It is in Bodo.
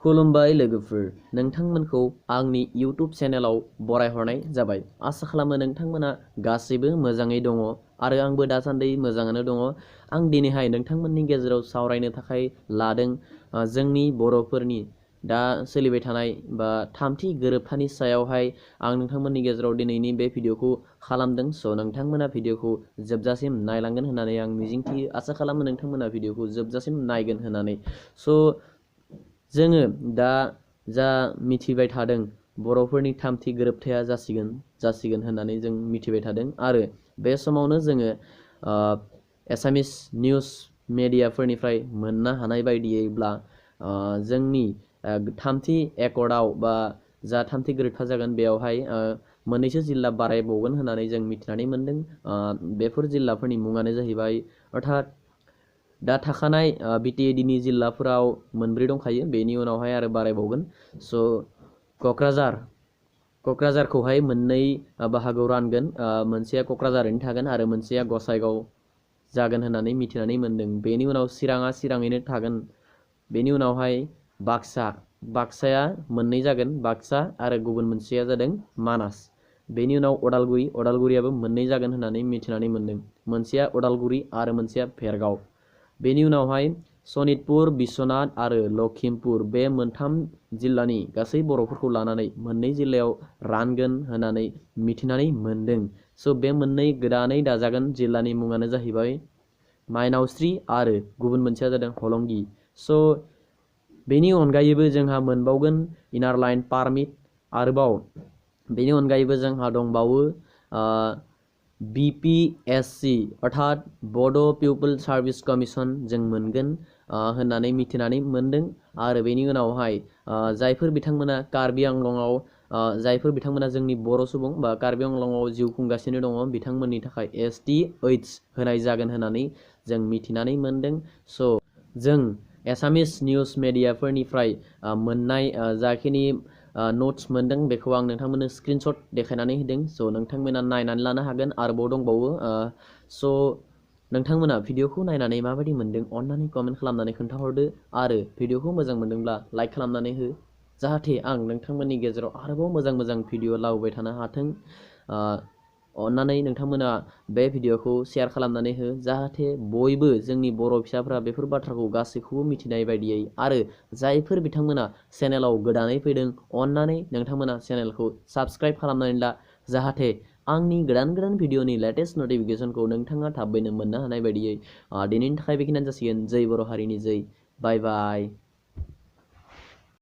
खुलुमबाय लोगोफोर, नोंथांमोनखौ आंनि इउट्युब चेनेलाव बरायहरनाय जाबाय। आसा खालामो नोंथांमोना गासैबो मोजाङै दङ आरो आंबो दासान्दि मोजाङानो दङ। आं दिनैहाय नोंथांमोननि गेजेराव सावरायनो थाखाय लादों जोंनि बर'फोरनि दा सोलिबाय थानाय बा थामथि गोरोबथानि सायावहाय आं नोंथांमोननि गेजेराव दिनैनि बे भिडिअखौ खालामदों। स' नोंथांमोना भिडिअखौ जोबजासिम नायलांगोन होननानै आं मिजिंथियो। आसा खालामो नोंथांमोना भिडिअखौ जोबजासिम नायगोन होननानै। जोङो दा जा मिथिबाय थादों बर'फोरनि थामथि गोरोबथाया जासिगोन होननानै जों मिथिबाय थादों आरो बे समावनो जोङो एसामिस निउस मेडियाफोरनिफ्राय मोननो हानाय बायदियैब्ला जोंनि थामथि एकर्डआव बा जा थामथि गोरोबथा जागोन बेयावहाय मोननैसो जिल्ला बारायबावगोन होननानै जों मिथिनानै मोनदों। बेफोर जिल्लाफोरनि मुङानो जाहैबाय अर्थात दा थाखानाय बिटिएडिनि जिल्लाफोराव मोनब्रै दंखायो, बेनि उनावहाय आरो बारायबावगोन। स' क'क्राझारखौहाय मोननै बाहागोआव रानगोन। मोनसेया क'क्राझारैनो थागोन आरो मोनसेया गसाइगाव जागोन होननानै मिथिनानै मोनदों। बेनि उनाव चिराङैनो थागोन। बेनि उनावहाय बाक्साया मोननै जागोन, बाक्सा आरो गुबुन मोनसेया जादों मानास। बेनि उनाव अदालगुरियाबो मोननै जागोन होननानै मिथिनानै मोनदों। मोनसेया अदालगुरि आरो मोनसेया भेरगाव। बेनि उनावहाय सनितपुर, बिश्वनाथ आरो लखिमपुर बे मोनथाम जिल्लानि गासै बर'फोरखौ लानानै मोननै जिल्लायाव रानगोन होननानै मिथिनानै मोनदों। स' बे मोननै गोदानै दाजागोन जिल्लानि मुङानो जाहैबाय माइनावस्रि आरो गुबुन मोनसेया जादों हलंगि। स' बेनि अनगायैबो जोंहा मोनबावगोन इनार लाइन पारमिट। आरोबाव बेनि अनगायैबो जोंहा दंबावो BPSC अर्थात बड' पिपल सार्भिस कमिसन जों मोनगोन होननानै मिथिनानै मोनदों। आरो बेनि उनावहाय जायफोर बिथांमोना कार्बि आंलंआव जोंनि बर' सुबुं बा कार्बि आंलंआव जिउ खुंगासिनो दङ बिथांमोननि थाखाय STH होनाय जागोन होननानै जों मिथिनानै मोनदों। स' जों एसामिस निउस मेडियाफोरनिफ्राय मोननाय जाखिनि नट्स मोनदों बेखौ आं नोंथांमोननो स्क्रिनशट देखायनानै होदों। स' नोंथांमोना नायनानै लानो हागोन। आरोबाव दंबावो। स' नोंथांमोना भिडिअखौ नायनानै माबायदि मोनदों अन्नानै कमेन्ट खालामनानै खोन्थाहरदो आरो भिडिअखौ मोजां मोनदोंब्ला लाइक खालामनानै हो, जाहाथे आं नोंथांमोननि गेजेराव आरोबाव मोजां भिडिअ लाबोबाय थानो हाथों। अन्नानै नोंथांमोना बे भिडिअखौ शेयार खालामनानै हो, जाहाथे बयबो जोंनि बर' फिसाफ्रा बेफोर बाथ्राखौ गासैखौबो मिथिनाय बायदियै आरो जायफोर बिथांमोना चेनेलाव गोदानै फैदों अन्नानै नोंथांमोना चेनेलखौ साबस्क्राइब खालामनानै ला, जाहाथे आंनि गोदान भिडिअनि लेटेस्ट नटिफिकेसनखौ नोंथाङा थाबैनो मोननो हानाय बायदियै। दिनैनि थाखाय बेखिनियानो जासिगोन। जै बर' हारिनि जै। बाय बाय।